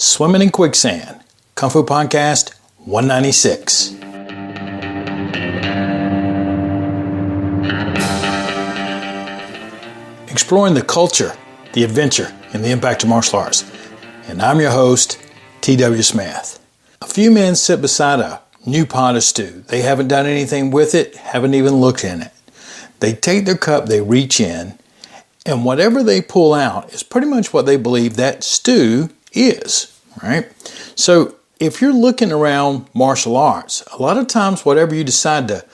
Swimming in Quicksand, Kung Fu Podcast 196. Exploring the culture, the adventure, and the impact of martial arts. And I'm your host, T.W. Smith. A few men sit beside a new pot of stew. They haven't done anything with it, haven't even looked in it. They take their cup, they reach in, and whatever they pull out is pretty much what they believe that stew is, right? So if you're looking around martial arts, a lot of times whatever you decide to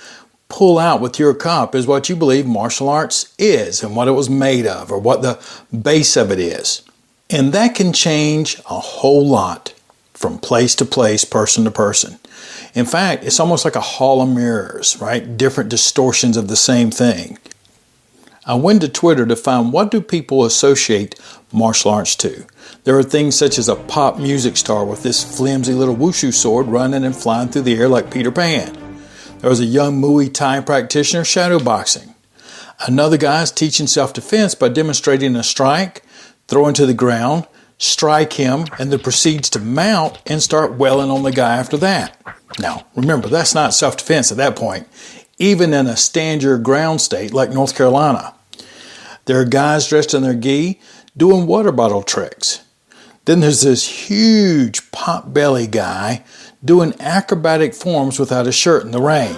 pull out with your cup is what you believe martial arts is and what it was made of or what the base of it is. And that can change a whole lot from place to place, person to person. In fact, it's almost like a hall of mirrors, right? Different distortions of the same thing. I went to Twitter to find what do people associate martial arts to. There are things such as a pop music star with this flimsy little wushu sword running and flying through the air like Peter Pan. There was a young Muay Thai practitioner shadowboxing. Another guy is teaching self-defense by demonstrating a strike, throw him to the ground, strike him, and then proceeds to mount and start wailing on the guy after that. Now, remember, that's not self-defense at that point, even in a stand your ground state like North Carolina. There are guys dressed in their gi doing water bottle tricks. Then there's this huge pot-belly guy doing acrobatic forms without a shirt in the rain.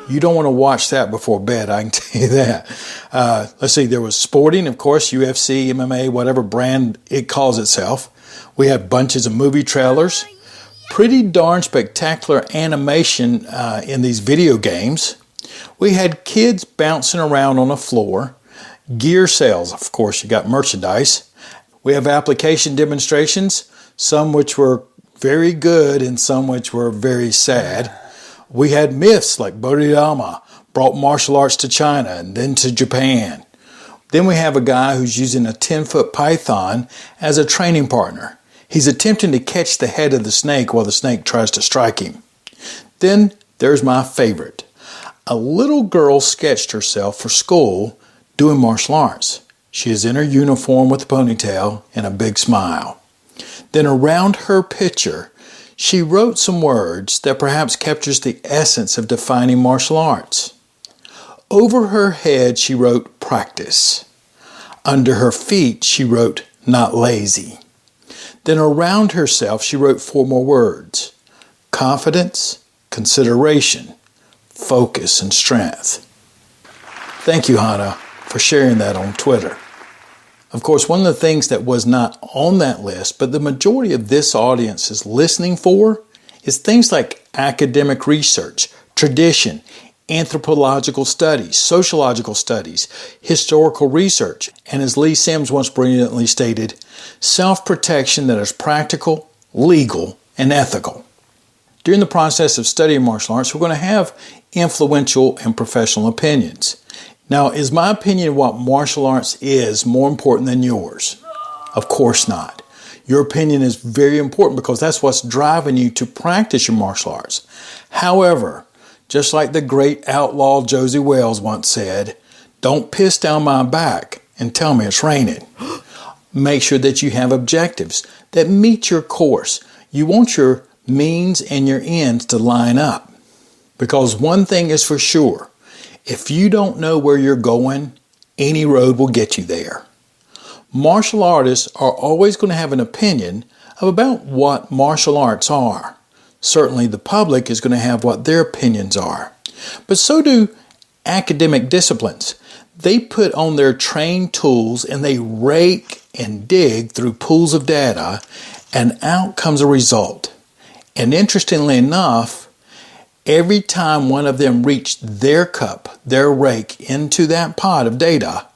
You don't want to watch that before bed, I can tell you that. Let's see, there was sporting, of course, UFC, MMA, whatever brand it calls itself. We had bunches of movie trailers. Pretty darn spectacular animation in these video games. We had kids bouncing around on the floor. Gear sales, of course, you got merchandise. We have application demonstrations, some which were very good and some which were very sad. We had myths like Bodhidharma brought martial arts to China and then to Japan. Then we have a guy who's using a 10-foot python as a training partner. He's attempting to catch the head of the snake while the snake tries to strike him. Then there's my favorite. A little girl sketched herself for school doing martial arts. She is in her uniform with a ponytail and a big smile. Then around her picture, she wrote some words that perhaps captures the essence of defining martial arts. Over her head, she wrote practice. Under her feet, she wrote not lazy. Then around herself, she wrote 4 more words: confidence, consideration, focus, and strength. Thank you, Hannah, for sharing that on Twitter. Of course, one of the things that was not on that list, but the majority of this audience is listening for, is things like academic research, tradition, anthropological studies, sociological studies, historical research, and as Lee Sims once brilliantly stated, self-protection that is practical, legal, and ethical. During the process of studying martial arts, we're going to have influential and professional opinions. Now, is my opinion what martial arts is more important than yours? Of course not. Your opinion is very important because that's what's driving you to practice your martial arts. However, just like the great outlaw Josie Wells once said, don't piss down my back and tell me it's raining. Make sure that you have objectives that meet your course. You want your means and your ends to line up. Because one thing is for sure, if you don't know where you're going, any road will get you there. Martial artists are always going to have an opinion about what martial arts are. Certainly the public is going to have what their opinions are. But so do academic disciplines. They put on their trained tools and they rake and dig through pools of data, and out comes a result. And interestingly enough, every time one of them reached their cup, their rake, into that pot of data,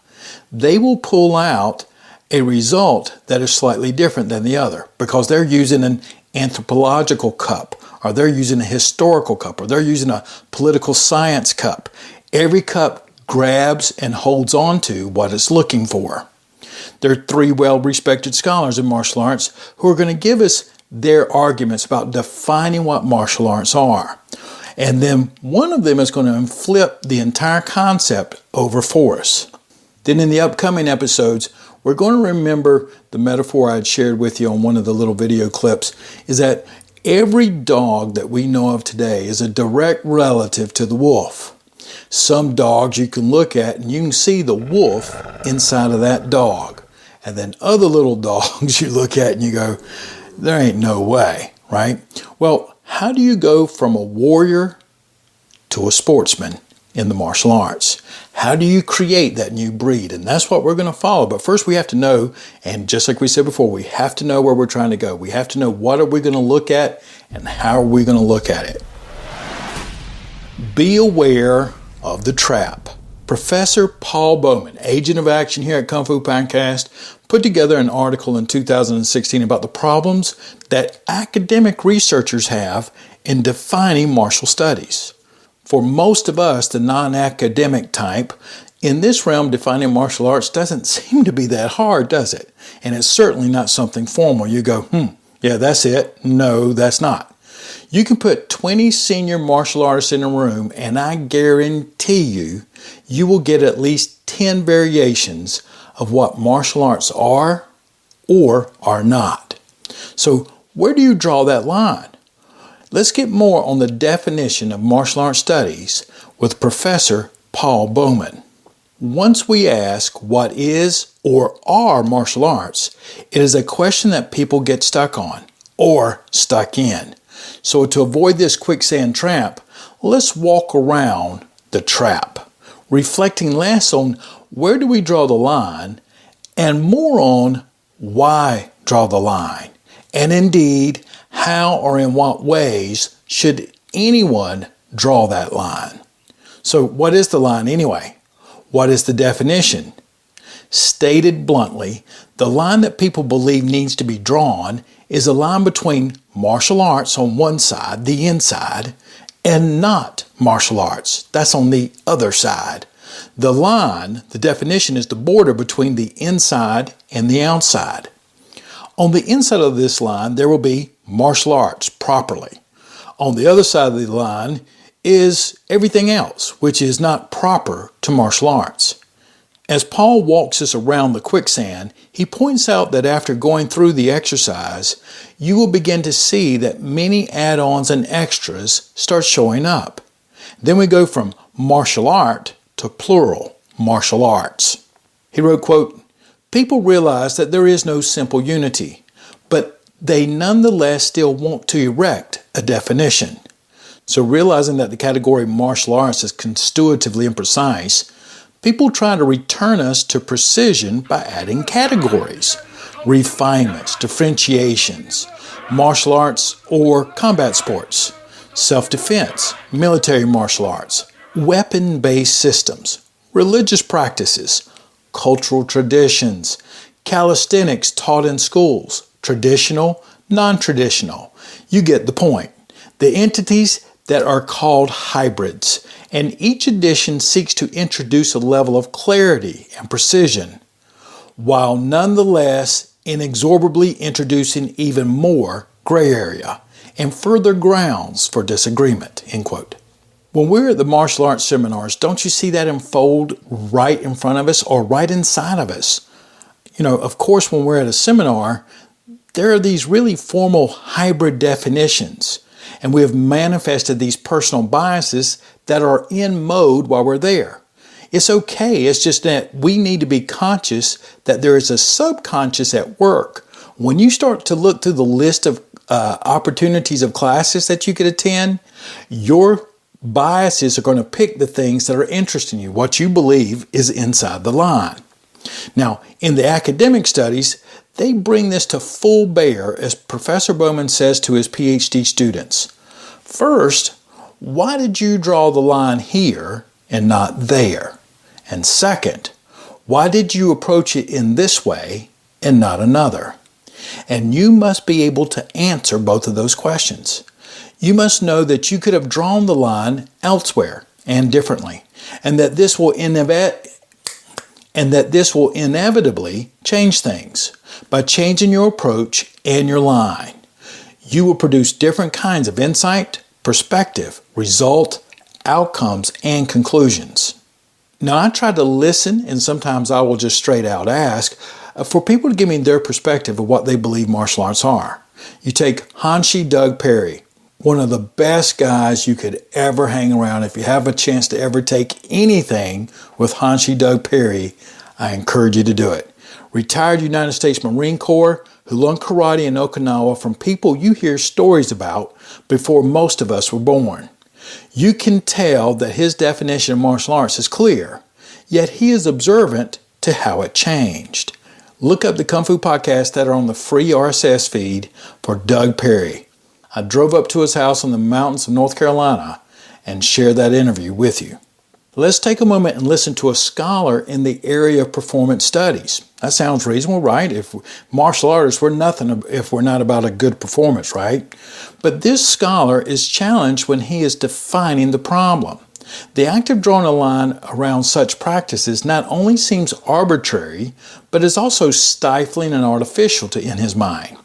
they will pull out a result that is slightly different than the other because they're using an anthropological cup, or they're using a historical cup, or they're using a political science cup. Every cup grabs and holds on to what it's looking for. There are 3 well-respected scholars in martial arts who are going to give us their arguments about defining what martial arts are. And then one of them is going to flip the entire concept over for us. Then in the upcoming episodes, we're going to remember the metaphor I had shared with you on one of the little video clips, is that every dog that we know of today is a direct relative to the wolf. Some dogs you can look at and you can see the wolf inside of that dog. And then other little dogs you look at and you go, there ain't no way, right? Well, how do you go from a warrior to a sportsman in the martial arts? How do you create that new breed? And that's what we're going to follow. But first we have to know, and just like we said before, we have to know where we're trying to go. We have to know what are we going to look at and how are we going to look at it. Be aware of the trap. Professor Paul Bowman, Agent of Action here at Kung Fu Podcast, put together an article in 2016 about the problems that academic researchers have in defining martial studies. For most of us, the non-academic type, in this realm, defining martial arts doesn't seem to be that hard, does it? And it's certainly not something formal. You go, yeah, that's it. No, that's not. You can put 20 senior martial artists in a room and I guarantee you will get at least 10 variations of what martial arts are or are not. So where do you draw that line? Let's get more on the definition of martial arts studies with Professor Paul Bowman. Once we ask what is or are martial arts, it is a question that people get stuck on or stuck in. So to avoid this quicksand trap, let's walk around the trap, reflecting less on where do we draw the line and more on why draw the line, and indeed how or in what ways should anyone draw that line. So what is the line anyway? What is the definition? Stated bluntly, the line that people believe needs to be drawn is a line between martial arts on one side, the inside, and not martial arts. That's on the other side. The line, the definition, is the border between the inside and the outside. On the inside of this line, there will be martial arts properly. On the other side of the line is everything else, which is not proper to martial arts. As Paul walks us around the quicksand, he points out that after going through the exercise, you will begin to see that many add-ons and extras start showing up. Then we go from martial art to plural, martial arts. He wrote, quote, "People realize that there is no simple unity, but they nonetheless still want to erect a definition." So realizing that the category martial arts is constitutively imprecise, people try to return us to precision by adding categories, refinements, differentiations, martial arts or combat sports, self-defense, military martial arts, weapon-based systems, religious practices, cultural traditions, calisthenics taught in schools, traditional, non-traditional. You get the point. The entities that are called hybrids, and each edition seeks to introduce a level of clarity and precision, while nonetheless inexorably introducing even more gray area and further grounds for disagreement, end quote. When we're at the martial arts seminars, don't you see that unfold right in front of us or right inside of us? You know, of course, when we're at a seminar, there are these really formal hybrid definitions, and we have manifested these personal biases that are in mode while we're there. It's okay, it's just that we need to be conscious that there is a subconscious at work. When you start to look through the list of opportunities of classes that you could attend, your biases are going to pick the things that are interesting you, what you believe is inside the line. Now, in the academic studies, they bring this to full bear, as Professor Bowman says to his PhD students. First, why did you draw the line here and not there? And second, why did you approach it in this way and not another? And you must be able to answer both of those questions. You must know that you could have drawn the line elsewhere and differently, and that this will inevitably change things. By changing your approach and your line, you will produce different kinds of insight, perspective, result, outcomes, and conclusions. Now, I try to listen, and sometimes I will just straight out ask, for people to give me their perspective of what they believe martial arts are. You take Hanshi Doug Perry, one of the best guys you could ever hang around. If you have a chance to ever take anything with Hanshi Doug Perry, I encourage you to do it. Retired United States Marine Corps who learned karate in Okinawa from people you hear stories about before most of us were born. You can tell that his definition of martial arts is clear, yet he is observant to how it changed. Look up the Kung Fu podcasts that are on the free RSS feed for Doug Perry. I drove up to his house in the mountains of North Carolina and shared that interview with you. Let's take a moment and listen to a scholar in the area of performance studies. That sounds reasonable, right? If martial artists, we're nothing if we're not about a good performance, right? But this scholar is challenged when he is defining the problem. The act of drawing a line around such practices not only seems arbitrary, but is also stifling and artificial in his mind.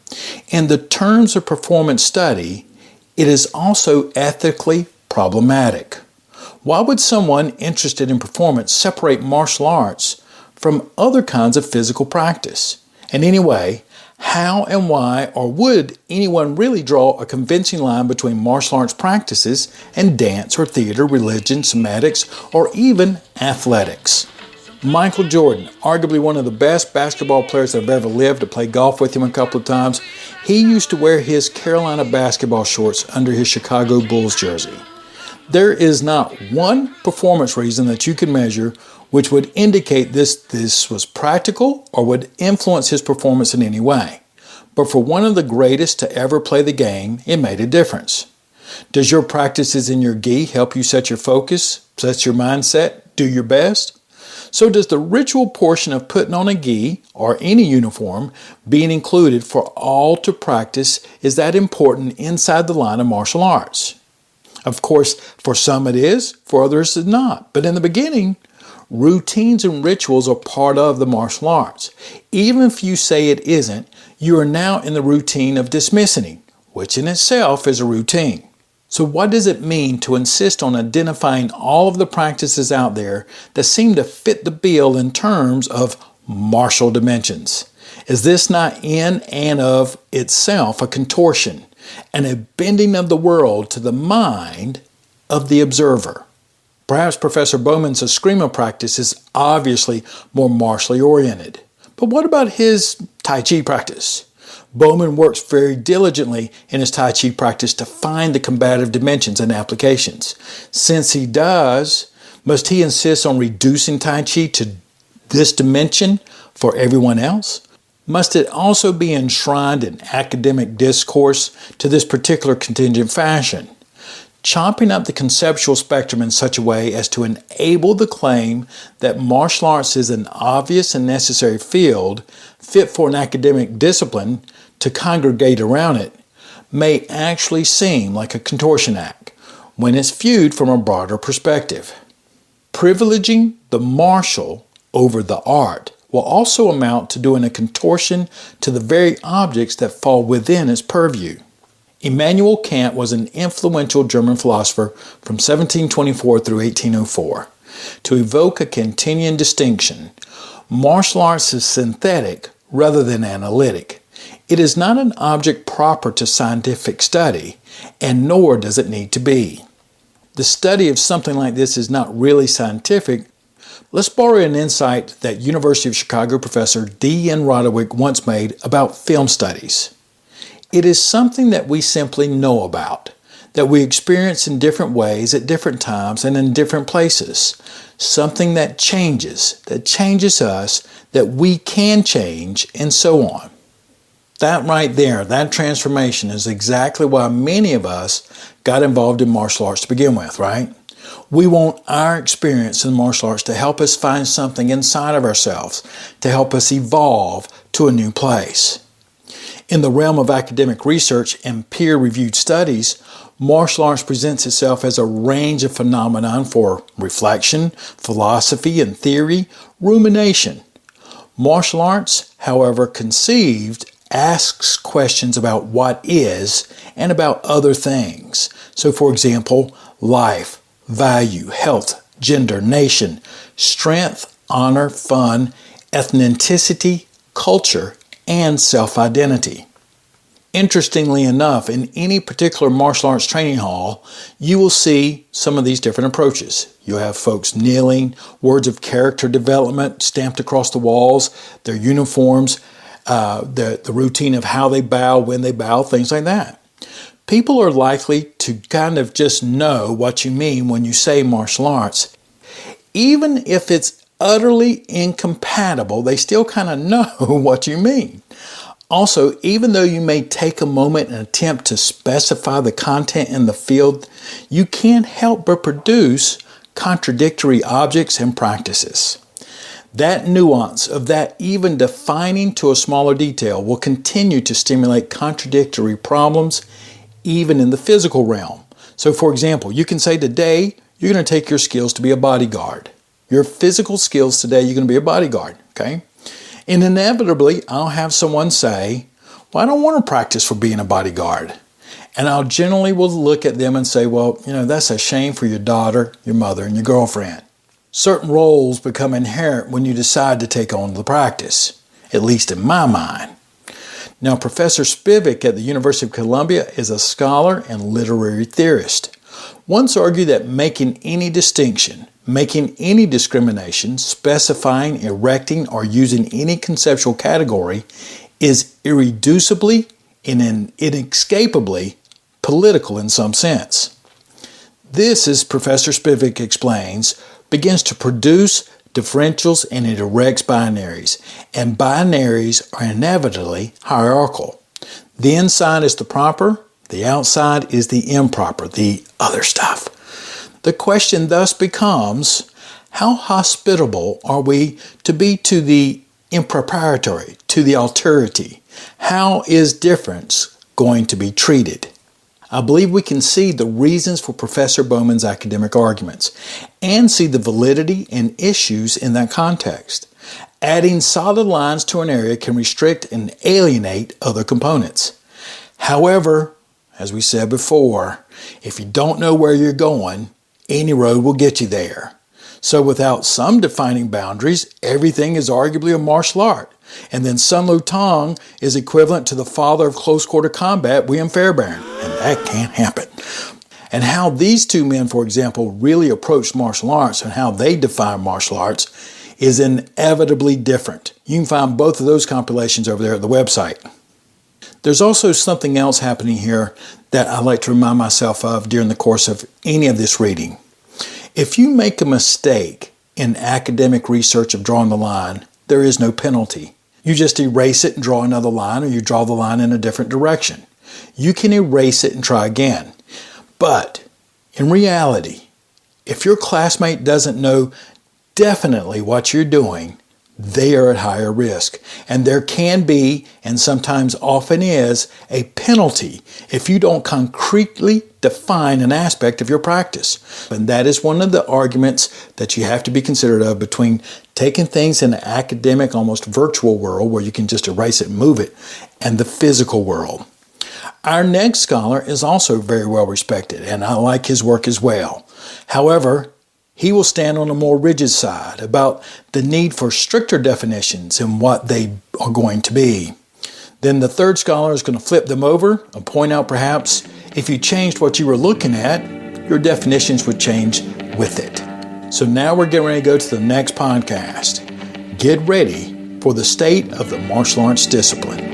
In the terms of performance study, it is also ethically problematic. Why would someone interested in performance separate martial arts from other kinds of physical practice? And anyway, how and why, or would anyone really draw a convincing line between martial arts practices and dance or theater, religion, somatics, or even athletics? Michael Jordan, arguably one of the best basketball players that have ever lived. I played golf with him a couple of times. He used to wear his Carolina basketball shorts under his Chicago Bulls jersey. There is not one performance reason that you can measure which would indicate this was practical or would influence his performance in any way. But for one of the greatest to ever play the game, it made a difference. Does your practices in your gi help you set your focus, set your mindset, do your best? So does the ritual portion of putting on a gi or any uniform being included for all to practice, is that important inside the line of martial arts? Of course, for some it is, for others it's not. But in the beginning, routines and rituals are part of the martial arts. Even if you say it isn't, you are now in the routine of dismissing, which in itself is a routine. So what does it mean to insist on identifying all of the practices out there that seem to fit the bill in terms of martial dimensions? Is this not in and of itself a contortion and a bending of the world to the mind of the observer? Perhaps Professor Bowman's Eskrima practice is obviously more martially oriented. But what about his Tai Chi practice? Bowman works very diligently in his Tai Chi practice to find the combative dimensions and applications. Since he does, must he insist on reducing Tai Chi to this dimension for everyone else? Must it also be enshrined in academic discourse to this particular contingent fashion? Chopping up the conceptual spectrum in such a way as to enable the claim that martial arts is an obvious and necessary field fit for an academic discipline to congregate around it may actually seem like a contortion act when it's viewed from a broader perspective. Privileging the martial over the art will also amount to doing a contortion to the very objects that fall within its purview. Immanuel Kant was an influential German philosopher from 1724 through 1804. To evoke a Kantian distinction, martial arts is synthetic rather than analytic. It is not an object proper to scientific study, and nor does it need to be. The study of something like this is not really scientific. Let's borrow an insight that University of Chicago professor D.N. Roderick once made about film studies. It is something that we simply know about, that we experience in different ways at different times and in different places. Something that changes us, that we can change, and so on. That right there, that transformation is exactly why many of us got involved in martial arts to begin with, right? We want our experience in martial arts to help us find something inside of ourselves, to help us evolve to a new place. In the realm of academic research and peer-reviewed studies, martial arts presents itself as a range of phenomenon for reflection, philosophy and theory, rumination. Martial arts, however conceived, asks questions about what is and about other things. So for example, life, value, health, gender, nation, strength, honor, fun, ethnicity, culture, and self-identity. Interestingly enough, in any particular martial arts training hall, you will see some of these different approaches. You'll have folks kneeling, words of character development stamped across the walls, their uniforms, the routine of how they bow, when they bow, things like that. People are likely to kind of just know what you mean when you say martial arts. Even if it's utterly incompatible, they still kind of know what you mean. Also, even though you may take a moment and attempt to specify the content in the field, you can't help but produce contradictory objects and practices. That nuance of that even defining to a smaller detail will continue to stimulate contradictory problems even in the physical realm. So for example, you can say today you're going to take your skills to be a bodyguard. Your physical skills today, you're going to be a bodyguard, okay? And inevitably, I'll have someone say, well, I don't want to practice for being a bodyguard. And I'll generally will look at them and say, well, that's a shame for your daughter, your mother, and your girlfriend. Certain roles become inherent when you decide to take on the practice, at least in my mind. Now, Professor Spivak at the University of Columbia is a scholar and literary theorist. Once argued that making any distinction, making any discrimination, specifying, erecting, or using any conceptual category is irreducibly and inescapably political in some sense. This, as Professor Spivak explains, begins to produce differentials and it erects binaries, and binaries are inevitably hierarchical. The inside is the proper, the outside is the improper, the other stuff. The question thus becomes, how hospitable are we to be to the impropriety, to the alterity? How is difference going to be treated? I believe we can see the reasons for Professor Bowman's academic arguments and see the validity and issues in that context. Adding solid lines to an area can restrict and alienate other components. However, as we said before, if you don't know where you're going, any road will get you there. So without some defining boundaries, everything is arguably a martial art. And then Sun Lutang is equivalent to the father of close quarter combat, William Fairbairn. And that can't happen. And how these two men, for example, really approached martial arts and how they define martial arts is inevitably different. You can find both of those compilations over there at the website. There's also something else happening here that I like to remind myself of during the course of any of this reading. If you make a mistake in academic research of drawing the line, there is no penalty. You just erase it and draw another line, or you draw the line in a different direction. You can erase it and try again. But in reality, if your classmate doesn't know definitely what you're doing, they are at higher risk. And there can be, and sometimes often is, a penalty if you don't concretely define an aspect of your practice. And that is one of the arguments that you have to be considerate of between taking things in an academic, almost virtual world where you can just erase it and move it, and the physical world. Our next scholar is also very well respected, and I like his work as well. However, he will stand on a more rigid side about the need for stricter definitions and what they are going to be. Then the third scholar is going to flip them over and point out perhaps if you changed what you were looking at, your definitions would change with it. So now we're getting ready to go to the next podcast. Get ready for the state of the martial arts discipline.